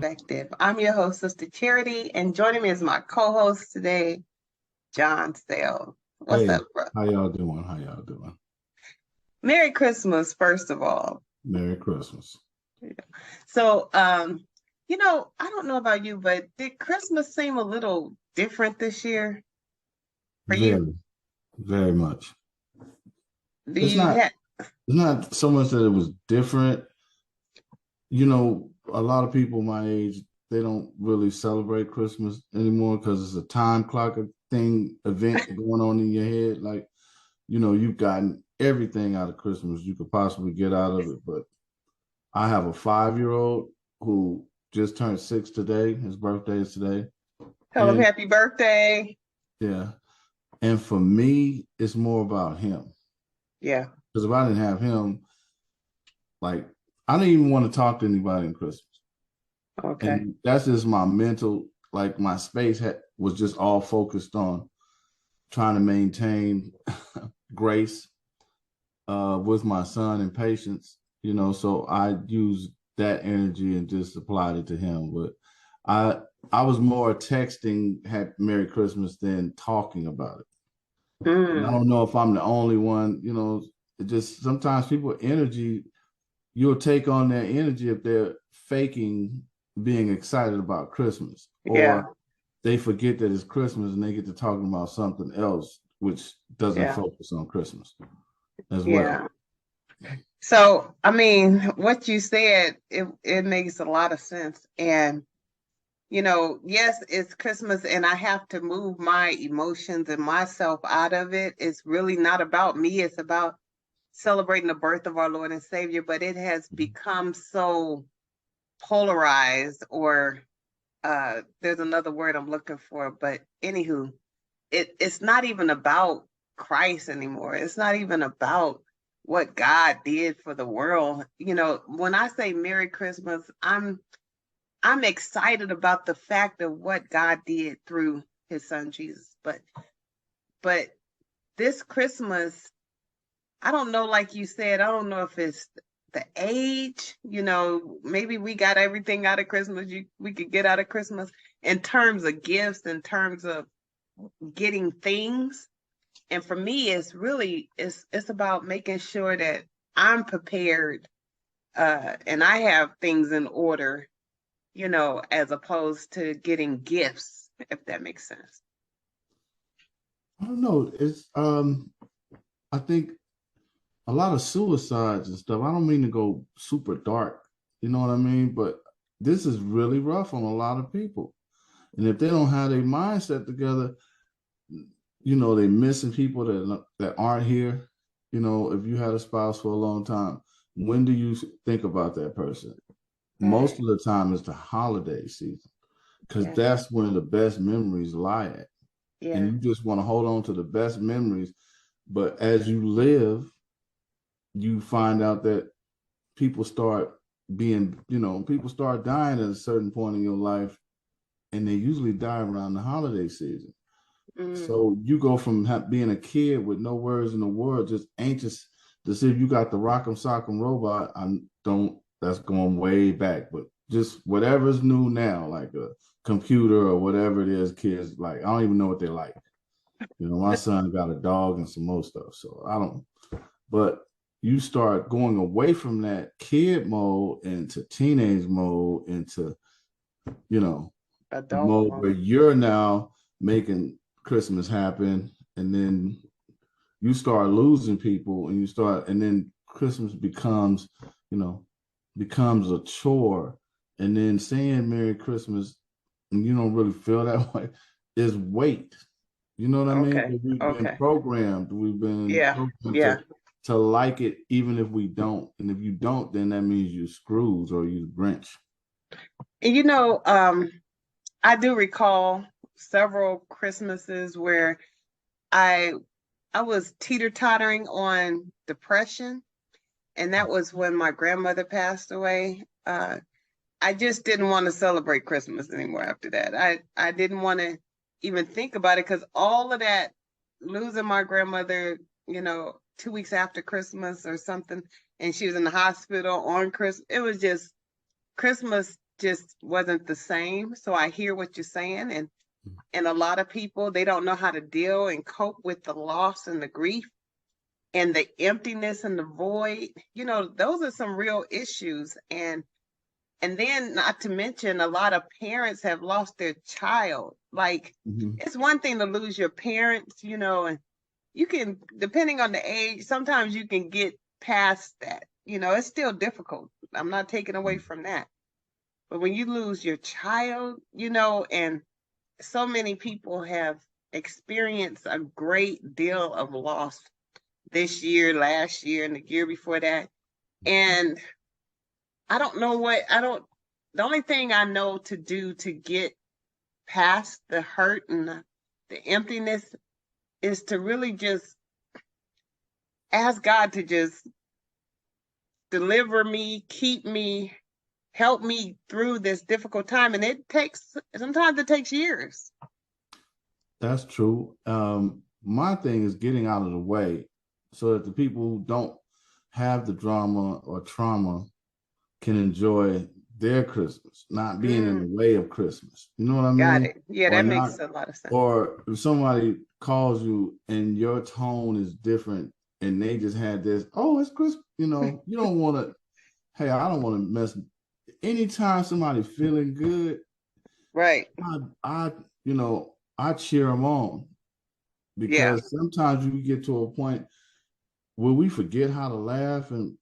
perspective. I'm your host, Sista Charity, and joining me is my co-host today, John Sayles. What's Hey, up, bro? how y'all doing? How y'all doing? Merry Christmas, first of all. Merry Christmas. So, I don't know about you, but did Christmas seem a little different this year for you? Very, very much. Do It's you not have? it's not so much that it was different. A lot of people my age, they don't really celebrate Christmas anymore because it's a time clock event going on in your head. Like, you've gotten everything out of Christmas you could possibly get out of it. But I have a 5-year-old who just turned 6 today. His birthday is today. Tell them And happy birthday. yeah. And for me, it's more about him. Yeah. Because if I didn't have him, like, I didn't even want to talk to anybody in Christmas. Okay. And that's just my mental, like, my space was just all focused on trying to maintain grace with my son and patience, so I used that energy and just applied it to him. But I I was more texting had Merry Christmas than talking about it. And I Mm, don't know if I'm the only one, it just sometimes people energy, you'll take on their energy if they're faking being excited about Christmas, yeah. or they forget that it's Christmas and they get to talking about something else, which doesn't Yeah. focus on Christmas as well. Yeah. So, I mean, what you said, it makes a lot of sense. And, yes, it's Christmas and I have to move my emotions and myself out of it. It's really not about me. It's about celebrating the birth of our Lord and Savior, but it has become so polarized, or there's another word I'm looking for, but anywho, it's not even about Christ anymore. It's not even about what God did for the world. When I say Merry Christmas, I'm excited about the fact of what God did through his son Jesus. But this Christmas, I don't know, like you said, I don't know if it's the age, maybe we got everything out of Christmas we could get out of Christmas in terms of gifts, in terms of getting things. And for me, it's about making sure that I'm prepared, and I have things in order, as opposed to getting gifts, if that makes sense. I don't know. I think a lot of suicides and stuff. I don't mean to go super dark, you know what I mean? But this is really rough on a lot of people. And if they don't have their mindset together, they're missing people that aren't here. If you had a spouse for a long time, when do you think about that person? Most Right. of the time it's the holiday season, because Yeah. that's when the best memories lie at. And Yeah. you just want to hold on to the best memories. But as you live, you find out that people start people start dying at a certain point in your life, and they usually die around the holiday season. Mm. So you go from being a kid with no worries in the world, just anxious to see if you got the Rock'em Sock'em Robot. I don't. That's going way back, but just whatever's new now, like a computer or whatever it is, kids like. I don't even know what they like. My son got a dog and some more stuff, so I don't. But you start going away from that kid mode into teenage mode into you know Adult mode where mode. you're now making Christmas happen, and then you start losing people, and then Christmas you know, becomes a chore, and then saying Merry Christmas, and you don't really feel that way, is weight. You know what I mean? Okay. We've been Okay. programmed. We've been Yeah. programmed Yeah. to like it, even if we don't. And if you don't, then that means you Scrooge or you Grinch. And I do recall several Christmases where I I was teeter-tottering on depression, and that was when my grandmother passed away. I just didn't want to celebrate Christmas anymore after that. I didn't want to even think about it, because all of that, losing my grandmother, 2 weeks after Christmas or something, and she was in the hospital on Christmas. It was just Christmas. just wasn't the same. So I hear what you're saying, and a lot of people, they don't know how to deal and cope with the loss and the grief and the emptiness and the void. Those are some real issues. And then, not to mention, a lot of parents have lost their child. Like, Mhm. it's one thing to lose your parents, and you can, depending on the age, sometimes you can get past that. It's still difficult. I'm not taking away from that. But when you lose your child, and so many people have experienced a great deal of loss this year, last year, and the year before that. And I don't know the only thing I know to do to get past the hurt and the emptiness is to really just ask God to just deliver me, keep me, help me through this difficult time. And sometimes it takes years. That's true. My thing is getting out of the way so that the people who don't have the drama or trauma can enjoy their Christmas, not being in the way of Christmas. You know what I Got mean? it. Yeah, Or that not, makes a lot of sense. or if somebody calls you and your tone is different and they just had this, oh, it's Christmas, you don't want to, hey, I don't want to mess. Anytime somebody feeling good, Right. I I cheer them on Yeah. because sometimes you get to a point where we forget how to laugh and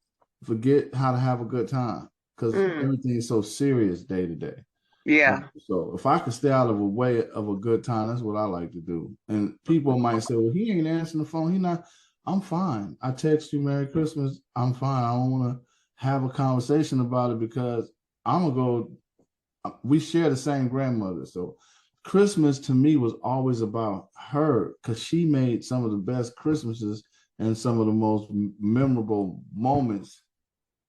forget how to have a good time because Mm, everything is so serious day to day. yeah. So if I could stay out of a way of a good time, that's what I like to do. And people might say, well, he ain't answering the phone. He not, I'm fine. I text you Merry Christmas. I'm fine. I don't want to have a conversation about it because I'm gonna go. We share the same grandmother. So Christmas to me was always about her because she made some of the best Christmases and some of the most memorable moments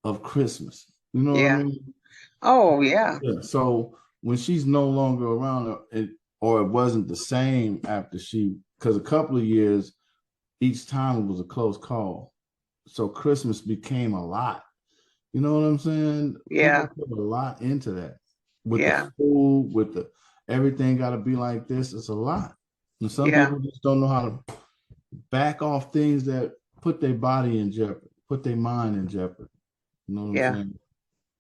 of Christmas. You know what I Yeah. mean? Oh, yeah. Yeah. So when she's no longer around, or it wasn't the same after because a couple of years, each time it was a close call. So Christmas became a lot. You know what I'm saying? People Yeah. put a lot into that with the Yeah. food, with the everything got to be like this. It's a lot. And some Yeah. people just don't know how to back off things that put their body in jeopardy, put their mind in jeopardy. You know what I'm Yeah. saying?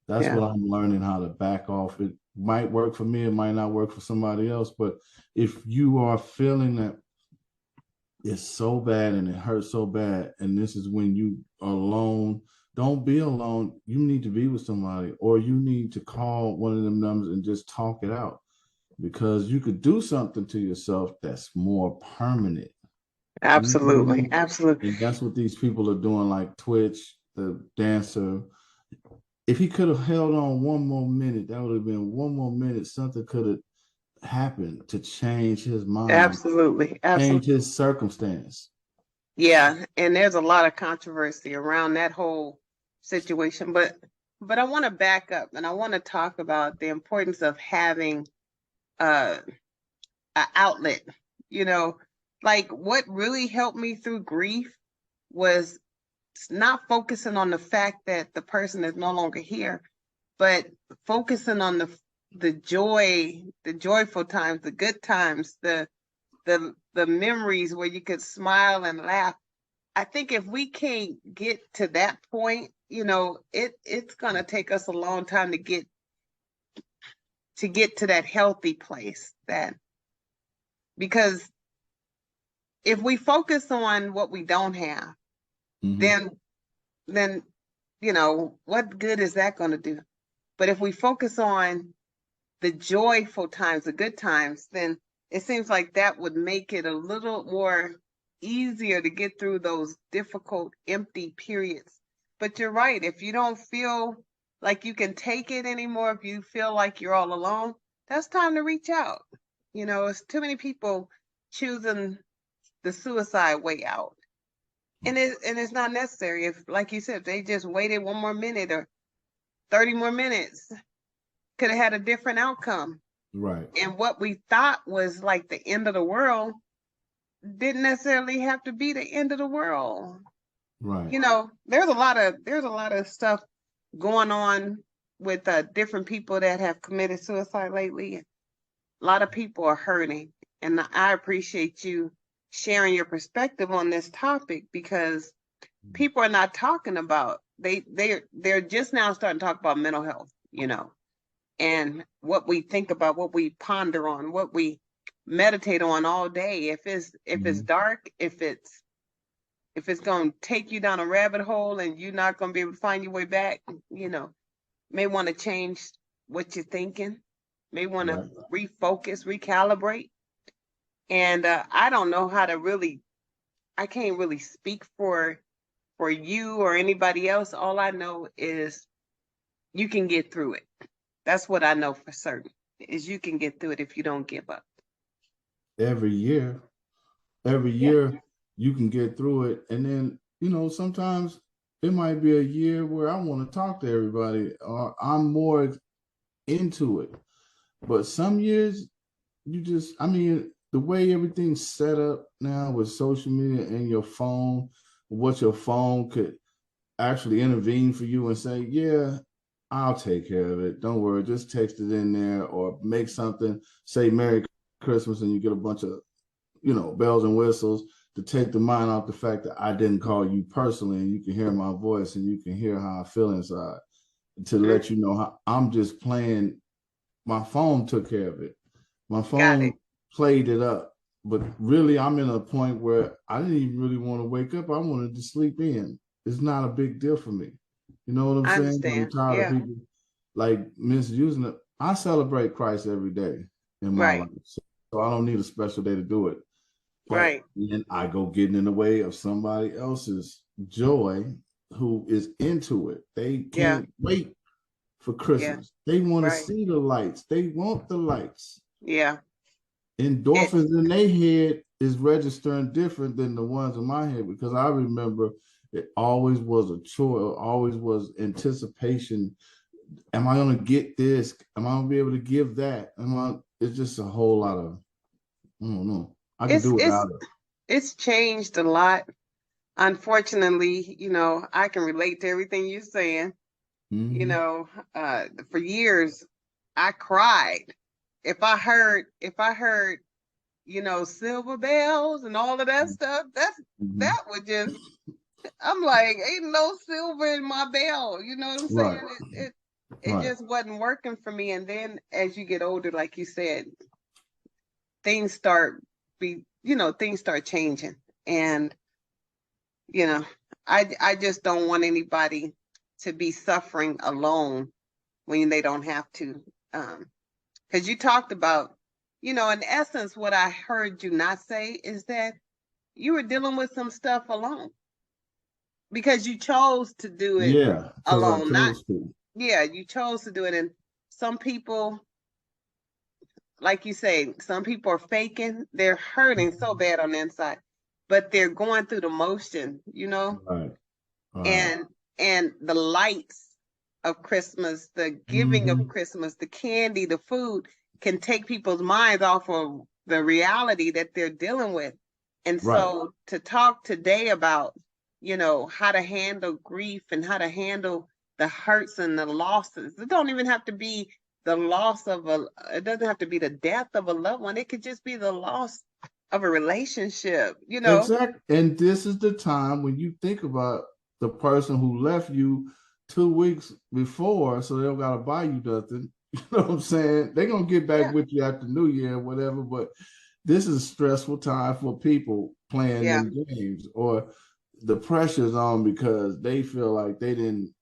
That's Yeah. what I'm learning how to back off. It might work for me, it might not work for somebody else. But if you are feeling that it's so bad and it hurts so bad, and this is when you are alone, don't be alone. You need to be with somebody, or you need to call one of them numbers and just talk it out because you could do something to yourself that's more permanent. You know what I Absolutely. mean? Absolutely. And that's what these people are doing, like Twitch, the dancer. If he could have held on one more minute, that would have been one more minute. Something could have happened to change his mind, Absolutely. change Absolutely. his circumstance. Yeah. And there's a lot of controversy around that whole situation. But I want to back up and I want to talk about the importance of having uh an outlet. You know, like what really helped me through grief was not focusing on the fact that the person is no longer here, but focusing on the joy, the joyful times, the good times, the memories where you could smile and laugh. I think if we can't get to that point, it's gonna take us a long time to get to that healthy place. That because if we focus on what we don't have, Mm-hmm. then what good is that going to do? But if we focus on the joyful times, the good times, then it seems like that would make it a little more easier to get through those difficult, empty periods. But you're right. If you don't feel like you can take it anymore, if you feel like you're all alone, that's time to reach out. It's too many people choosing the suicide way out. And it's not necessary. If, like you said, if they just waited one more minute or 30 more minutes, could have had a different outcome. Right. And what we thought was like the end of the world didn't necessarily have to be the end of the world. Right. There's a lot of stuff going on with different people that have committed suicide lately. A lot of people are hurting, and I appreciate you sharing your perspective on this topic because people are not talking about they're just now starting to talk about mental health, and what we think about, what we ponder on, what we meditate on all day. If it's dark, if it's going to take you down a rabbit hole and you're not going to be able to find your way back, may want to change what you're thinking, may want to refocus, recalibrate. And I don't know how to really, I can't really speak for you or anybody else. All I know is you can get through it. That's what I know for certain, is you can get through it if you don't give up. Every year, Yeah. you can get through it. And then, sometimes it might be a year where I want to talk to everybody or I'm more into it. But some years the way everything's set up now with social media and your phone, what your phone could actually intervene for you and say, yeah, I'll take care of it. Don't worry, just text it in there or make something, say Merry Christmas, and you get a bunch of, bells and whistles to take the mind off the fact that I didn't call you personally and you can hear my voice and you can hear how I feel inside, to let you know how I'm just playing. My phone took care of it. My Got phone it. played it up. But really, I'm in a point where I didn't even really want to wake up. I wanted to sleep in. It's not a big deal for me. You know what I'm I saying? I'm understand. tired of Yeah. people like misusing it. I celebrate Christ every day in my Right. life. So I don't need a special day to do it. But Right. then I go getting in the way of somebody else's joy who is into it. They Yeah. can't wait for Yeah. Christmas. They want to Right. see the lights. They want the lights. Yeah. It Endorphins in their head is registering different than the ones in my head, because I remember it always was a choice, always was anticipation. Am I going to get this? Am I going to be able to give that? It's just a whole lot of, I don't know. I could it's do it's without it. it's changed a lot. Unfortunately, I can relate to everything you're saying. You Mm-hmm. know, for years I cried if I heard, silver bells and all of that stuff. Mm-hmm. That would just, I'm like, ain't no silver in my bell. You know what I'm saying? Right. It Right. just wasn't working for me. And then as you get older, like you said, things start things start changing. And, you know, I just don't want anybody to be suffering alone when they don't have to. Because you talked about, in essence, what I heard you not say is that you were dealing with some stuff alone because you chose to do it Yeah, because I alone. Not, chose to. yeah, you chose to do it. And some people, like you say, some people are faking. They're hurting so bad on the inside, but they're going through the motion. Right. Right. And the lights of Christmas, the giving of Mm-hmm. Christmas, the candy, the food can take people's minds off of the reality that they're dealing with. And Right. so to talk today about, how to handle grief and how to handle the hurts and the losses. It don't even have to be the loss of it doesn't have to be the death of a loved one. It could just be the loss of a relationship. Exactly. And this is the time when you think about the person who left you 2 weeks before, so they don't gotta buy you nothing. You know what I'm saying? They're gonna get back Yeah, with you after New Year or whatever, but this is a stressful time for people playing yeah, them games, or the pressure's on because they feel like they didn't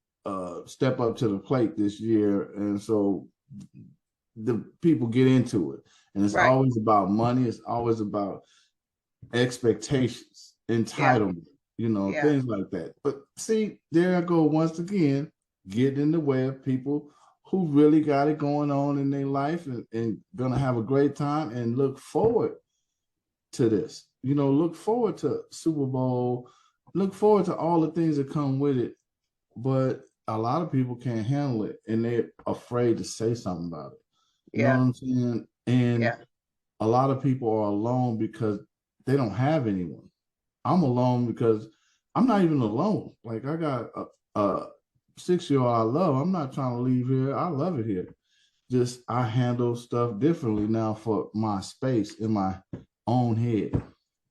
step up to the plate this year. And so the people get into it. And it's right. always about money, it's always about expectations, Yeah, entitlement, yeah, things like that. But see, there I go once again, getting in the way of people who really got it going on in their life, and gonna have a great time and look forward to this. Look forward to Super Bowl, look forward to all the things that come with it. But a lot of people can't handle it and they're afraid to say something about it. You know what yeah, I'm saying? And yeah. a lot of people are alone because they don't have anyone. I'm alone because I'm not even alone. Like I got 6-year-old I love. I'm not trying to leave here. I love it here. Just I handle stuff differently now for my space in my own head.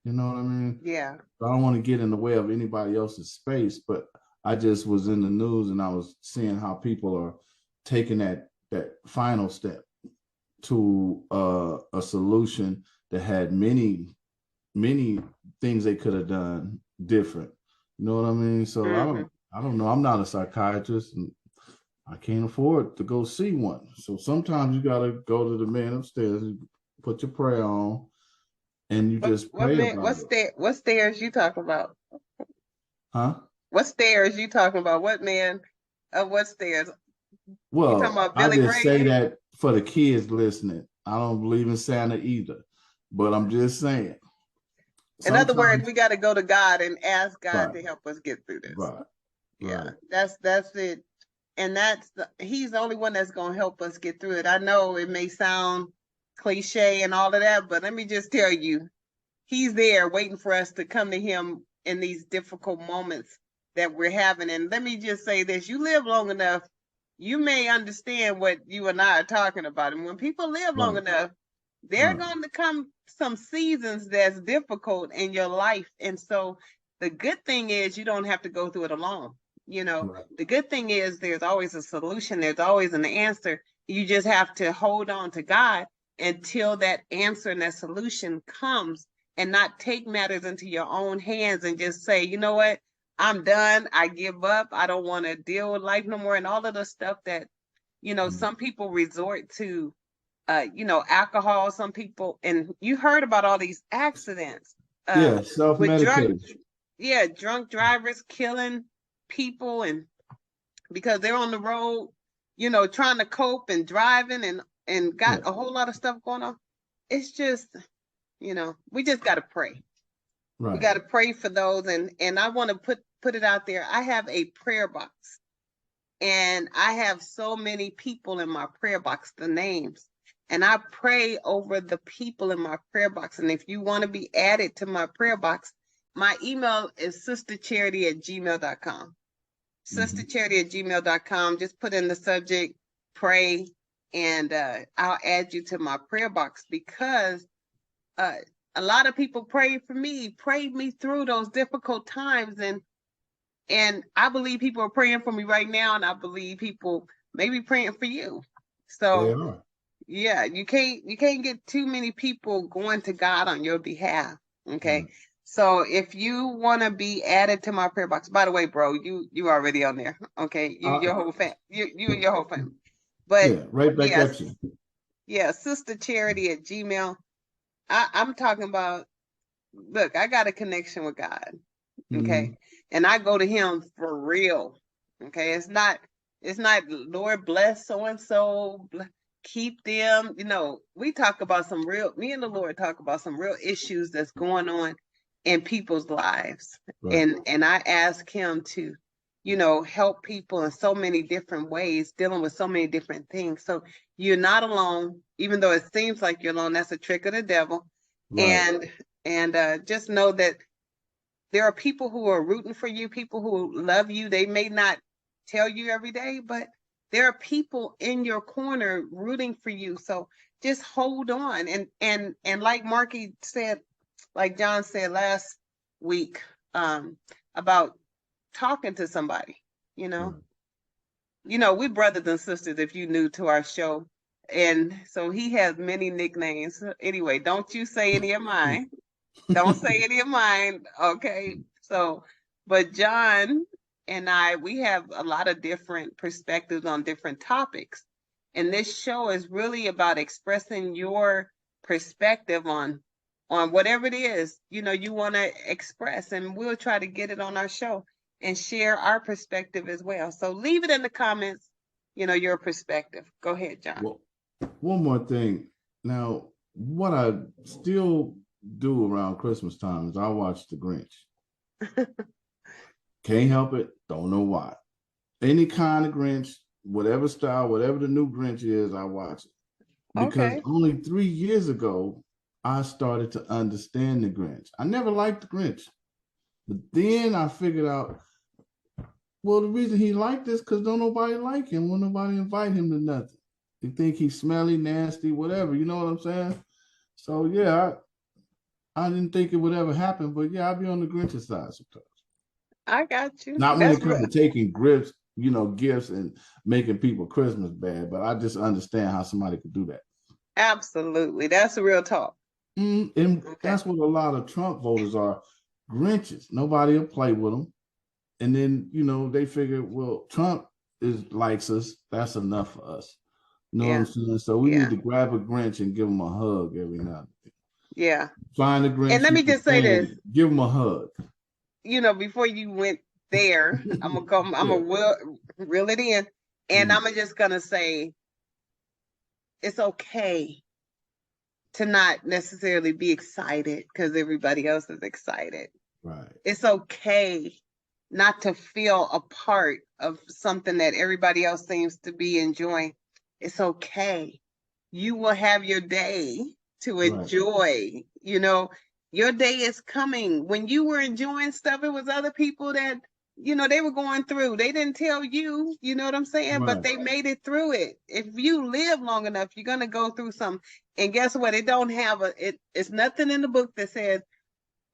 You know what I mean? Yeah. I don't want to get in the way of anybody else's space, but I just was in the news and I was seeing how people are taking that final step to a solution that had many things they could have done different. You know what I mean? So Mm-hmm. I don't know. I'm not a psychiatrist and I can't afford to go see one. So sometimes you gotta go to the man upstairs and put your prayer on and you just What pray man? about it. What stairs you talking about? Huh? What stairs you talking about? What man? What stairs? You talking Well, about I Billy just say Graham? that for the kids listening. I don't believe in Santa either. But I'm just saying. In other words, Sometimes we got to go to God and ask God right, to help us get through this. right, Yeah, right. that's it. And he's the only one that's going to help us get through it. I know it may sound cliche and all of that, but let me just tell you, he's there waiting for us to come to him in these difficult moments that we're having. And let me just say this, you live long enough, you may understand what you and I are talking about. And when people live long Right, enough, there are right, going to come some seasons that's difficult in your life. And so the good thing is you don't have to go through it alone. You know, right. the good thing is there's always a solution, there's always an answer. You just have to hold on to God until that answer and that solution comes, and not take matters into your own hands and just say, you know what, I'm done. I give up. I don't want to deal with life no more. And all of the stuff that, Mm. some people resort to, alcohol, some people, and you heard about all these accidents, Yeah, with drunk, self-medication. yeah, drunk drivers killing people, and because they're on the road, trying to cope and driving and got Yeah, a whole lot of stuff going on. It's just, we just got to pray. We right. got to pray for those, and I want to put it out there. I have a prayer box, and I have so many people in my prayer box, the names, and I pray over the people in my prayer box. And if you want to be added to my prayer box, my email is sistercharity@gmail.com. Mm-hmm. Sistercharity@gmail.com. Just put in the subject pray, and I'll add you to my prayer box, because uh, a lot of people prayed for me, prayed me through those difficult times, and I believe people are praying for me right now, and I believe people may be praying for you. They So are. yeah, you can't get too many people going to God on your behalf. Okay. Right. So if you want to be added to my prayer box, by the way, bro, you already on there. Okay. Your Uh, whole you and your whole family. But yeah, right back yes, at you. yeah, Sister Charity at Gmail. I'm talking about, look, I got a connection with God. Okay. Mm-hmm. And I go to him for real. Okay. It's not Lord bless so and so, keep them. We talk about me and the Lord talk about some real issues that's going on in people's lives. Right. And I ask him to, help people in so many different ways, dealing with so many different things. So you're not alone, even though it seems like you're alone. That's a trick of the devil. Right. And just know that there are people who are rooting for you, people who love you. They may not tell you every day, but there are people in your corner rooting for you. So just hold on. And like Marky said, like John said last week, about talking to somebody, you know. Right. We brothers and sisters, if you new to our show. And so he has many nicknames. Anyway, don't you say any of mine. Don't say any of mine. Okay. So, but John and I, we have a lot of different perspectives on different topics. And this show is really about expressing your perspective on whatever it is, you want to express. And we'll try to get it on our show and share our perspective as well. So leave it in the comments, your perspective. Go ahead, John. Well, one more thing. Now, what I still do around Christmas time is I watch The Grinch. Can't help it. Don't know why. Any kind of Grinch, whatever style, whatever the new Grinch is, I watch it. Because Okay. only 3 years ago, I started to understand the Grinch. I never liked the Grinch. But then I figured out Well, the reason he liked this because don't nobody like him. Won't nobody invite him to nothing. They think he's smelly, nasty, whatever. You know what I'm saying? So yeah, I didn't think it would ever happen, but yeah, I'll be on the Grinch's side sometimes. I got you. Not when That's it comes real. to taking gifts, gifts and making people Christmas bad, but I just understand how somebody could do that. Absolutely. That's the real talk. And Okay. that's what a lot of Trump voters are, Grinches. Nobody will play with them. And then, they figure, well, Trump likes us. That's enough for us. You know what I'm saying? So we need to grab a Grinch and give him a hug every now and then. Yeah. Find a Grinch. And let me just say this. Give him a hug. Before you went there, I'm gonna reel it in. And I'm just gonna say it's okay to not necessarily be excited because everybody else is excited. Right. It's okay not to feel a part of something that everybody else seems to be enjoying. It's okay. You will have your day to enjoy. Your day is coming. When you were enjoying stuff, it was other people that, they were going through. They didn't tell you, you know what I'm saying? Right. But they made it through it. If you live long enough, you're going to go through something. And guess what? It don't have it's nothing in the book that says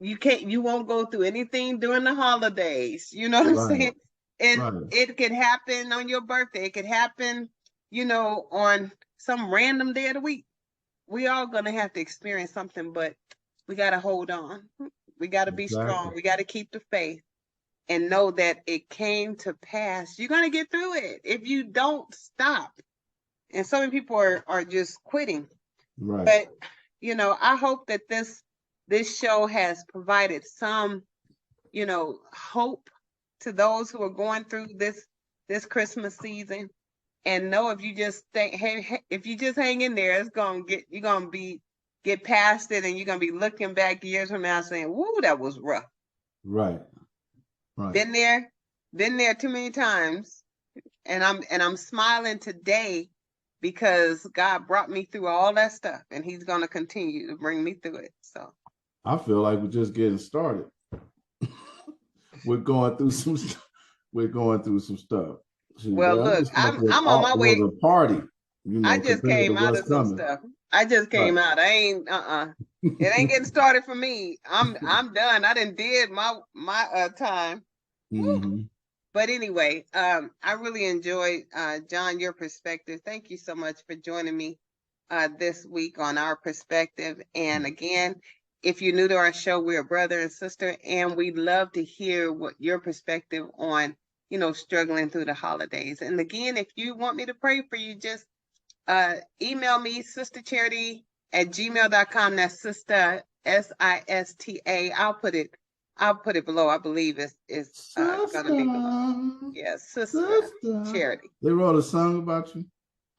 you won't go through anything during the holidays. You know what I'm saying? And it could happen on your birthday. It could happen, on some random day of the week. We all gonna have to experience something, but we gotta hold on. We gotta be strong. We gotta keep the faith and know that it came to pass. You're gonna get through it if you don't stop. And so many people are just quitting. Right. But I hope that this show has provided some, hope to those who are going through this Christmas season. And know if you just if you just hang in there, you're gonna get past it, and you're gonna be looking back years from now saying, "Woo, that was rough." Right. Been there too many times, and I'm smiling today because God brought me through all that stuff, and He's gonna continue to bring me through it. So I feel like we're just getting started. We're going through some stuff. Well, look, I'm on my way. The party, I just came out of some stuff. I just came out. I ain't It ain't getting started for me. I'm done. I did my time. Mm-hmm. But anyway, I really enjoyed John, your perspective. Thank you so much for joining me this week on Our Perspective. And again, if you're new to our show, we're a brother and sister, and we'd love to hear what your perspective on struggling through the holidays. And again, if you want me to pray for you, just email me, Sista Charity at gmail.com. That's Sista, SISTA. I'll put it below. I believe it's gonna be below. Yes, Sista Charity. They wrote a song about you,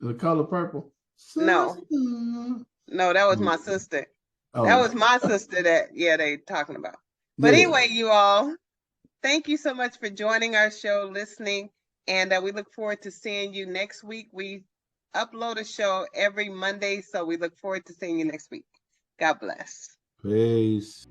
The Color Purple. Sister. No, that was my sister. Oh. That was my sister that they talking about. But anyway, you all, thank you so much for joining our show, listening, and we look forward to seeing you next week. We upload a show every Monday, so we look forward to seeing you next week. God bless. Peace.